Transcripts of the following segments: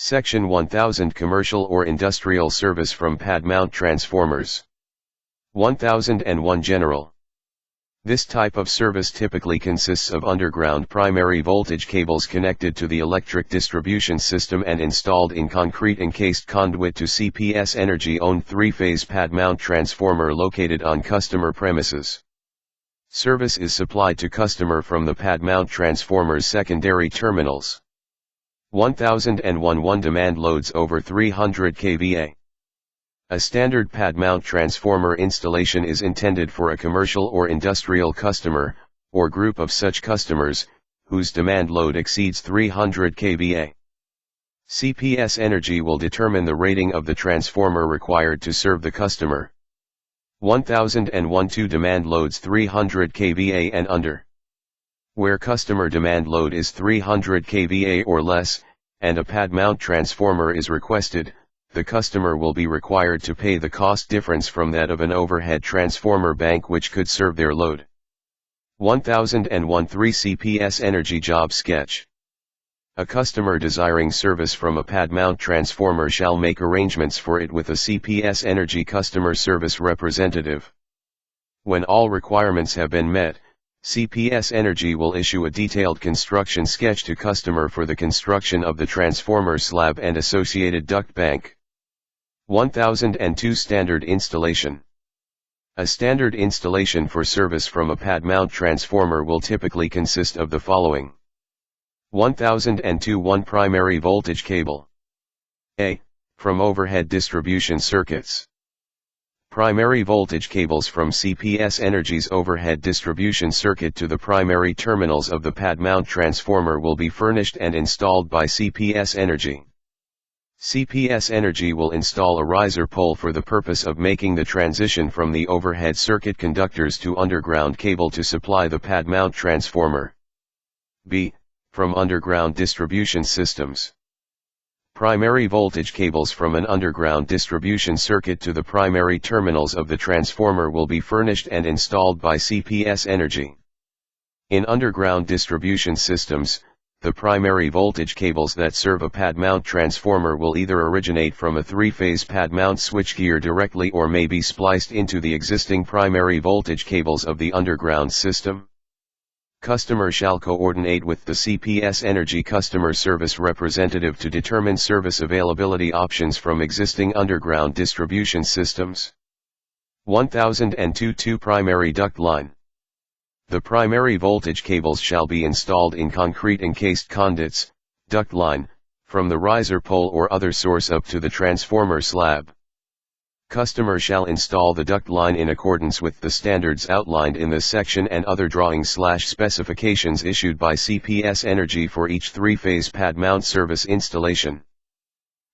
Section 1000 Commercial or Industrial Service from PADMOUNT Transformers. 1001 General. This type of service typically consists of underground primary voltage cables connected to the electric distribution system and installed in concrete encased conduit to CPS Energy-owned three-phase PADMOUNT transformer located on customer premises. Service is supplied to customer from the PADMOUNT transformer's secondary terminals. 1001 Demand loads over 300 kVA. A standard PADMOUNT transformer installation is intended for a commercial or industrial customer, or group of such customers, whose demand load exceeds 300 kVA. CPS Energy will determine the rating of the transformer required to serve the customer. 1001 2 Demand loads 300 kVA and under. Where customer demand load is 300 kVA or less, and a PADMOUNT transformer is requested, the customer will be required to pay the cost difference from that of an overhead transformer bank which could serve their load. 1001 3 CPS Energy Job Sketch. A customer desiring service from a PADMOUNT transformer shall make arrangements for it with a CPS Energy customer service representative. When all requirements have been met, CPS Energy will issue a detailed construction sketch to customer for the construction of the transformer slab and associated duct bank. 1002 Standard installation. A standard installation for service from a PADMOUNT transformer will typically consist of the following. 1002 1 Primary voltage cable. A. From overhead distribution circuits. Primary voltage cables from CPS Energy's overhead distribution circuit to the primary terminals of the PADMOUNT transformer will be furnished and installed by CPS Energy. CPS Energy will install a riser pole for the purpose of making the transition from the overhead circuit conductors to underground cable to supply the PADMOUNT transformer. B. From underground distribution systems. Primary voltage cables from an underground distribution circuit to the primary terminals of the transformer will be furnished and installed by CPS Energy. In underground distribution systems, the primary voltage cables that serve a PADMOUNT transformer will either originate from a three-phase PADMOUNT switchgear directly or may be spliced into the existing primary voltage cables of the underground system. Customer shall coordinate with the CPS Energy customer service representative to determine service availability options from existing underground distribution systems. 1002 2 Primary duct line. The primary voltage cables shall be installed in concrete encased conduits, duct line, from the riser pole or other source up to the transformer slab. Customer shall install the duct line in accordance with the standards outlined in this section and other drawings/specifications issued by CPS Energy for each three-phase PADMOUNT service installation.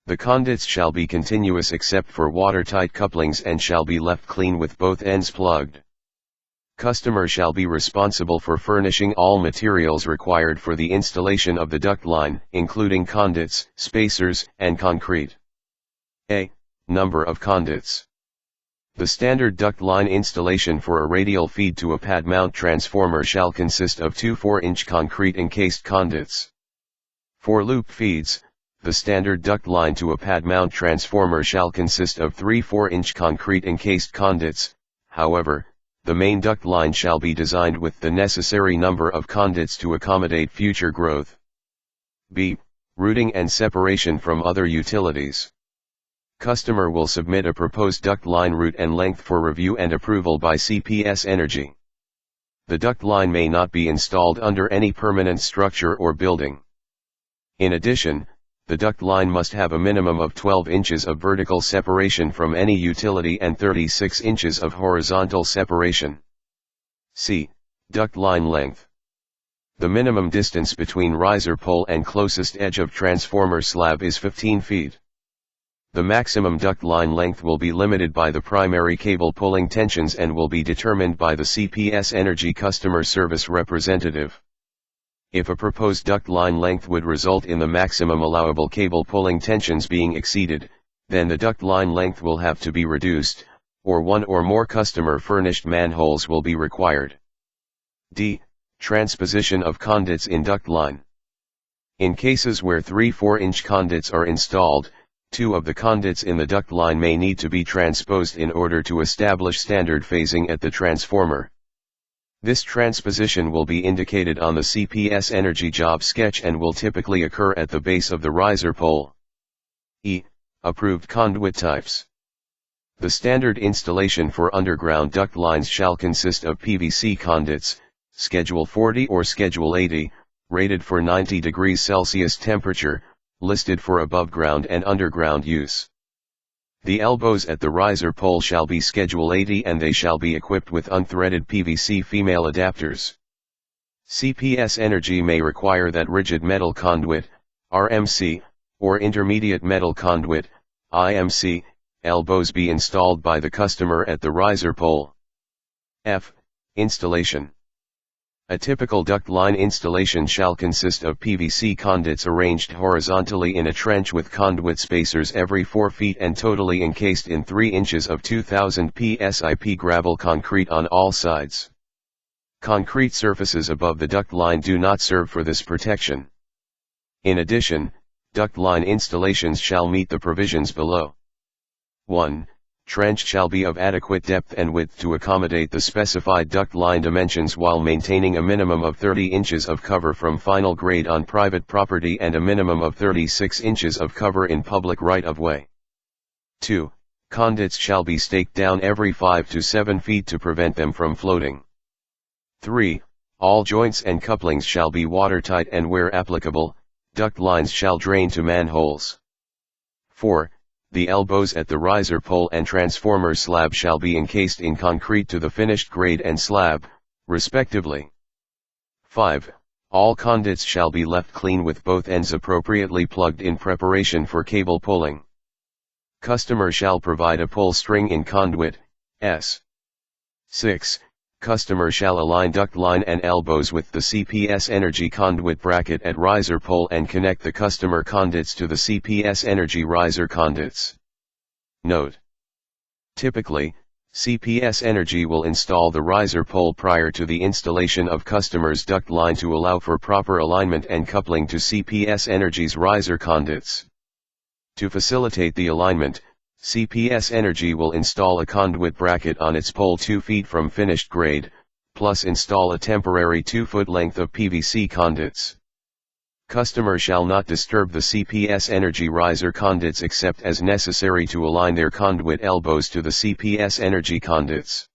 The conduits shall be continuous except for watertight couplings and shall be left clean with both ends plugged. Customer shall be responsible for furnishing all materials required for the installation of the duct line, including conduits, spacers, and concrete. A. Number of conduits. The standard duct line installation for a radial feed to a PADMOUNT transformer shall consist of two 4-inch concrete encased conduits. For loop feeds, the standard duct line to a PADMOUNT transformer shall consist of three 4-inch concrete encased conduits. However, the main duct line shall be designed with the necessary number of conduits to accommodate future growth. B. Routing and separation from other utilities. Customer will submit a proposed duct line route and length for review and approval by CPS Energy. The duct line may not be installed under any permanent structure or building. In addition, the duct line must have a minimum of 12 inches of vertical separation from any utility and 36 inches of horizontal separation. C. Duct line length. The minimum distance between riser pole and closest edge of transformer slab is 15 feet. The maximum duct line length will be limited by the primary cable pulling tensions and will be determined by the CPS Energy customer service representative. If a proposed duct line length would result in the maximum allowable cable pulling tensions being exceeded, then the duct line length will have to be reduced, or one or more customer furnished manholes will be required. D. Transposition of conduits in duct line. In cases where 3 4-inch conduits are installed, 2 of the conduits in the duct line may need to be transposed in order to establish standard phasing at the transformer. This transposition will be indicated on the CPS energy job sketch and will typically occur at the base of the riser pole. Approved conduit types. The standard installation for underground duct lines shall consist of PVC conduits, Schedule 40 or Schedule 80, rated for 90 degrees Celsius temperature, listed for above ground and underground use. The elbows at the riser pole shall be Schedule 80 and they shall be equipped with unthreaded PVC female adapters. CPS Energy may require that rigid metal conduit, RMC, or intermediate metal conduit, IMC, elbows be installed by the customer at the riser pole. Installation. A typical duct line installation shall consist of PVC conduits arranged horizontally in a trench with conduit spacers every 4 feet and totally encased in 3 inches of 2000 psip gravel concrete on all sides. Concrete surfaces above the duct line do not serve for this protection. In addition, duct line installations shall meet the provisions below. 1. Trench shall be of adequate depth and width to accommodate the specified duct line dimensions while maintaining a minimum of 30 inches of cover from final grade on private property and a minimum of 36 inches of cover in public right-of-way. 2. Conduits shall be staked down every 5 to 7 feet to prevent them from floating. 3. All joints and couplings shall be watertight and where applicable, duct lines shall drain to manholes. 4. The elbows at the riser pole and transformer slab shall be encased in concrete to the finished grade and slab, respectively. 5. All conduits shall be left clean with both ends appropriately plugged in preparation for cable pulling. Customer shall provide a pull string in conduit, S. 6. Customer shall align duct line and elbows with the CPS Energy conduit bracket at riser pole and connect the customer conduits to the CPS Energy riser conduits. Note: typically, CPS Energy will install the riser pole prior to the installation of customer's duct line to allow for proper alignment and coupling to CPS Energy's riser conduits. To facilitate the alignment, CPS Energy will install a conduit bracket on its pole 2 feet from finished grade, plus install a temporary 2-foot length of PVC conduits. Customer shall not disturb the CPS Energy riser conduits except as necessary to align their conduit elbows to the CPS Energy conduits.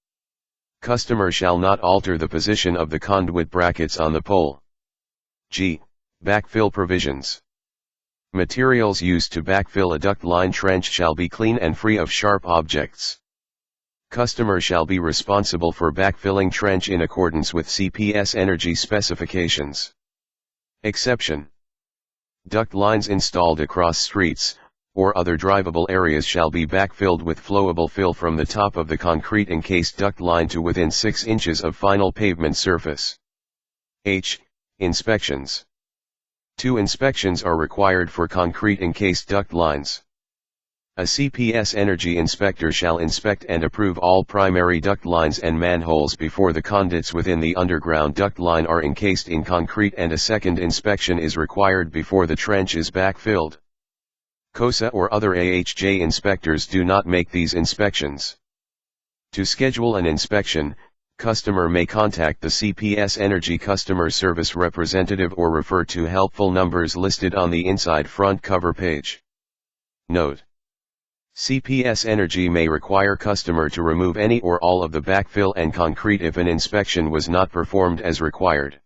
Customer shall not alter the position of the conduit brackets on the pole. Backfill provisions. Materials used to backfill a duct line trench shall be clean and free of sharp objects. Customer shall be responsible for backfilling trench in accordance with CPS Energy specifications. Exception: duct lines installed across streets, or other drivable areas shall be backfilled with flowable fill from the top of the concrete encased duct line to within 6 inches of final pavement surface. Inspections. 2 inspections are required for concrete encased duct lines. A CPS Energy inspector shall inspect and approve all primary duct lines and manholes before the conduits within the underground duct line are encased in concrete, and a second inspection is required before the trench is backfilled. COSA or other AHJ inspectors do not make these inspections. To schedule an inspection, customer may contact the CPS Energy customer service representative or refer to helpful numbers listed on the inside front cover page. Note: CPS Energy may require customer to remove any or all of the backfill and concrete if an inspection was not performed as required.